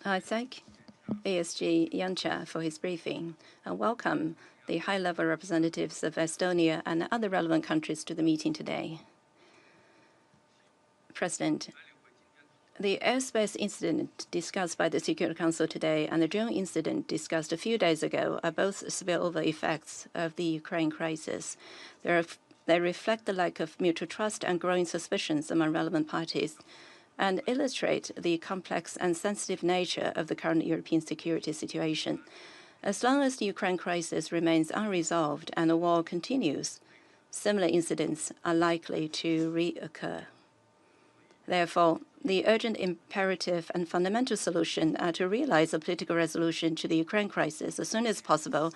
I thank ASG Yancha for his briefing and welcome the high-level representatives of Estonia and other relevant countries to the meeting today. President, the airspace incident discussed by the Security Council today and the drone incident discussed a few days ago are both spillover effects of the Ukraine crisis. They reflect the lack of mutual trust and growing suspicions among relevant parties and illustrate the complex and sensitive nature of the current European security situation. As long as the Ukraine crisis remains unresolved and the war continues, similar incidents are likely to reoccur. Therefore, the urgent imperative and fundamental solution are to realize a political resolution to the Ukraine crisis as soon as possible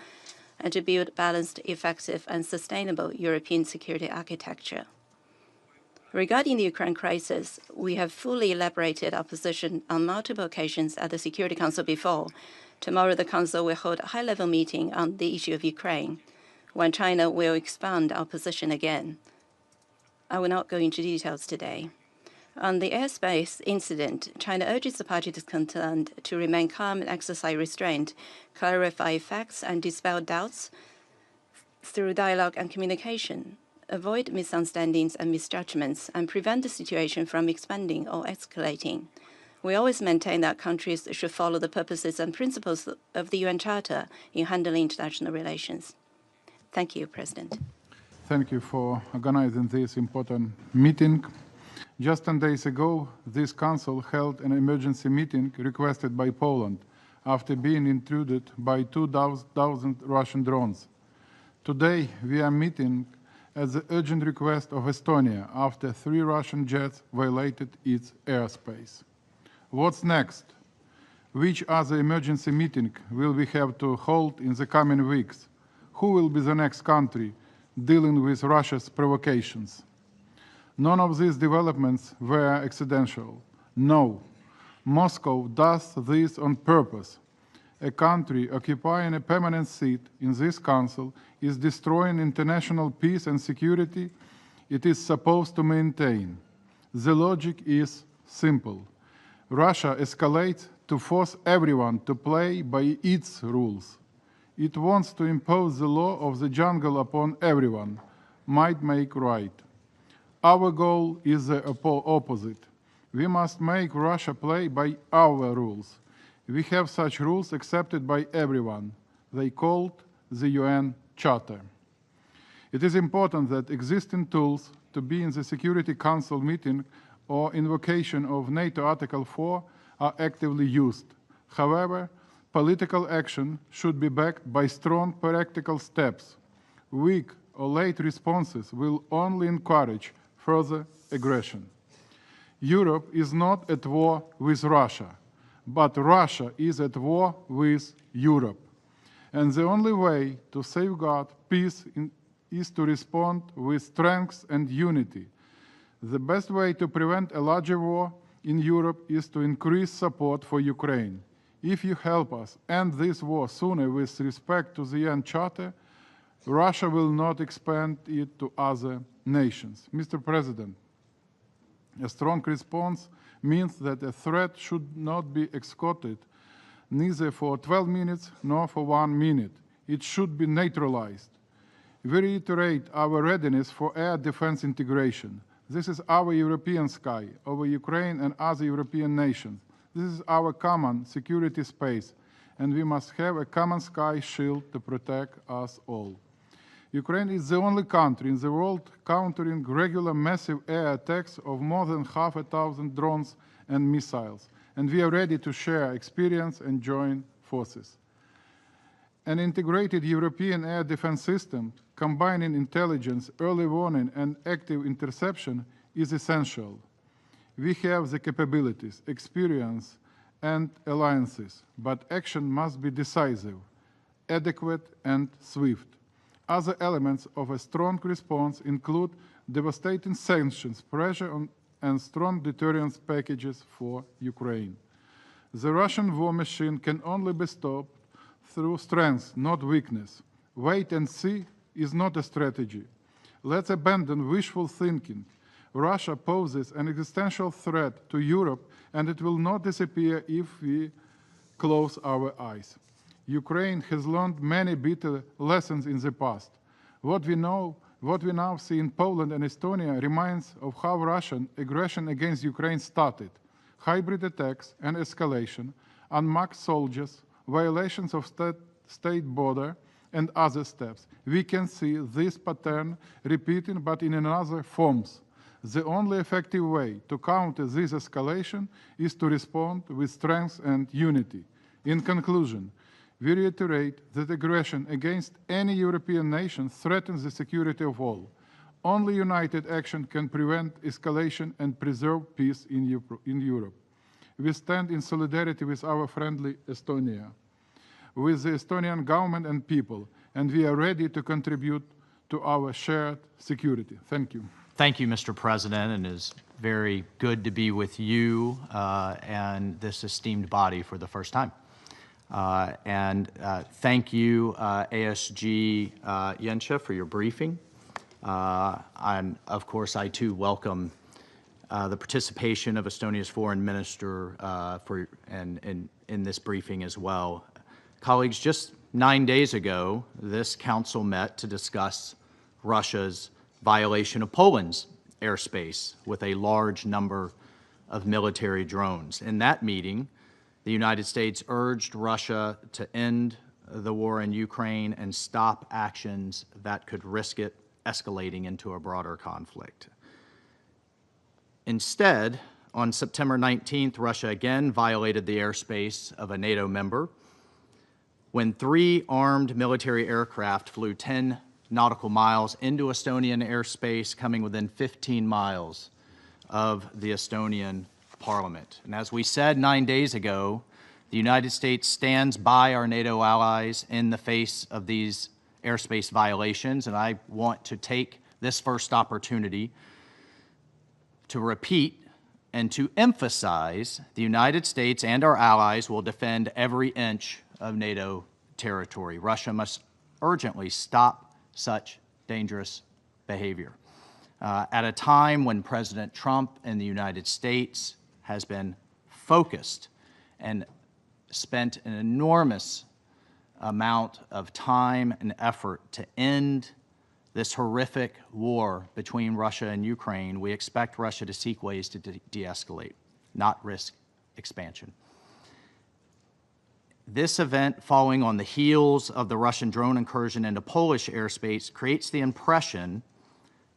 and to build balanced, effective, and sustainable European security architecture. Regarding the Ukraine crisis, we have fully elaborated our position on multiple occasions at the Security Council before. Tomorrow, the Council will hold a high-level meeting on the issue of Ukraine, when China will expand our position again. I will not go into details today. On the airspace incident, China urges the parties concerned to remain calm and exercise restraint, clarify facts and dispel doubts through dialogue and communication, avoid misunderstandings and misjudgments, and prevent the situation from expanding or escalating. We always maintain that countries should follow the purposes and principles of the UN Charter in handling international relations. Thank you, President. Thank you for organizing this important meeting. Just 10 days ago, this Council held an emergency meeting requested by Poland after being intruded by 2,000 Russian drones. Today, we are meeting at the urgent request of Estonia after 3 Russian jets violated its airspace. What's next? Which other emergency meeting will we have to hold in the coming weeks? Who will be the next country dealing with Russia's provocations? None of these developments were accidental. No, Moscow does this on purpose. A country occupying a permanent seat in this council is destroying international peace and security it is supposed to maintain. The logic is simple. Russia escalates to force everyone to play by its rules. It wants to impose the law of the jungle upon everyone. Might make right. Our goal is the opposite. We must make Russia play by our rules. We have such rules accepted by everyone. They called the UN Charter. It is important that existing tools to be in the Security Council meeting or invocation of NATO Article 4 are actively used. However, political action should be backed by strong practical steps. Weak or late responses will only encourage further aggression. Europe is not at war with Russia, but Russia is at war with Europe. And the only way to safeguard peace is to respond with strength and unity. The best way to prevent a larger war in Europe is to increase support for Ukraine. If you help us end this war sooner with respect to the UN Charter, Russia will not expand it to other nations. Mr. President, a strong response means that a threat should not be escorted neither for 12 minutes nor for 1 minute. It should be neutralized. We reiterate our readiness for air defense integration. This is our European sky over Ukraine and other European nations. This is our common security space, and we must have a common sky shield to protect us all. Ukraine is the only country in the world countering regular massive air attacks of more than 500,000 drones and missiles, and we are ready to share experience and join forces. An integrated European air defense system, combining intelligence, early warning, and active interception, is essential. We have the capabilities, experience, and alliances, but action must be decisive, adequate, and swift. Other elements of a strong response include devastating sanctions, pressure on, and strong deterrence packages for Ukraine. The Russian war machine can only be stopped through strength, not weakness. Wait and see is not a strategy. Let's abandon wishful thinking. Russia poses an existential threat to Europe, and it will not disappear if we close our eyes. Ukraine has learned many bitter lessons in the past. What we now see in Poland and Estonia reminds of how Russian aggression against Ukraine started. Hybrid attacks and escalation, unmarked soldiers, violations of state border, and other steps. We can see this pattern repeating, but in another forms. The only effective way to counter this escalation is to respond with strength and unity. In conclusion, we reiterate that aggression against any European nation threatens the security of all. Only united action can prevent escalation and preserve peace in Europe. We stand in solidarity with our friendly Estonia, with the Estonian government and people, and we are ready to contribute to our shared security. Thank you. Thank you, Mr. President, and it is very good to be with you and this esteemed body for the first time. Thank you, ASG Jenscha, for your briefing. And of course, I too welcome the participation of Estonia's Foreign Minister in this briefing as well. Colleagues, just 9 days ago, this council met to discuss Russia's violation of Poland's airspace with a large number of military drones. In that meeting, the United States urged Russia to end the war in Ukraine and stop actions that could risk it escalating into a broader conflict. Instead, on September 19th, Russia again violated the airspace of a NATO member when 3 armed military aircraft flew 10 nautical miles into Estonian airspace, coming within 15 miles of the Estonian parliament. And as we said 9 days ago, the United States stands by our NATO allies in the face of these airspace violations, and I want to take this first opportunity to repeat and to emphasize the United States and our allies will defend every inch of NATO territory. Russia must urgently stop such dangerous behavior. At a time when President Trump in the United States has been focused and spent an enormous amount of time and effort to end this horrific war between Russia and Ukraine, we expect Russia to seek ways to de-escalate, not risk expansion. This event, following on the heels of the Russian drone incursion into Polish airspace, creates the impression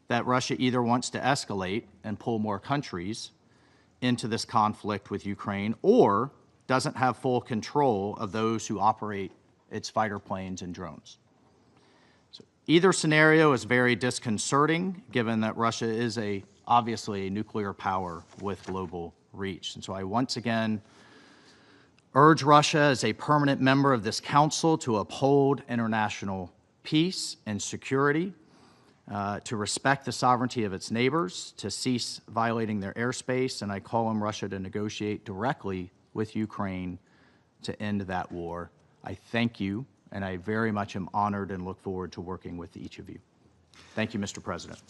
that Russia either wants to escalate and pull more countries into this conflict with Ukraine, or doesn't have full control of those who operate its fighter planes and drones. So either scenario is very disconcerting, given that Russia is obviously a nuclear power with global reach. And so I once again urge Russia as a permanent member of this council to uphold international peace and security, to respect the sovereignty of its neighbors, to cease violating their airspace, and I call on Russia to negotiate directly with Ukraine to end that war. I thank you, and I very much am honored and look forward to working with each of you. Thank you, Mr. President.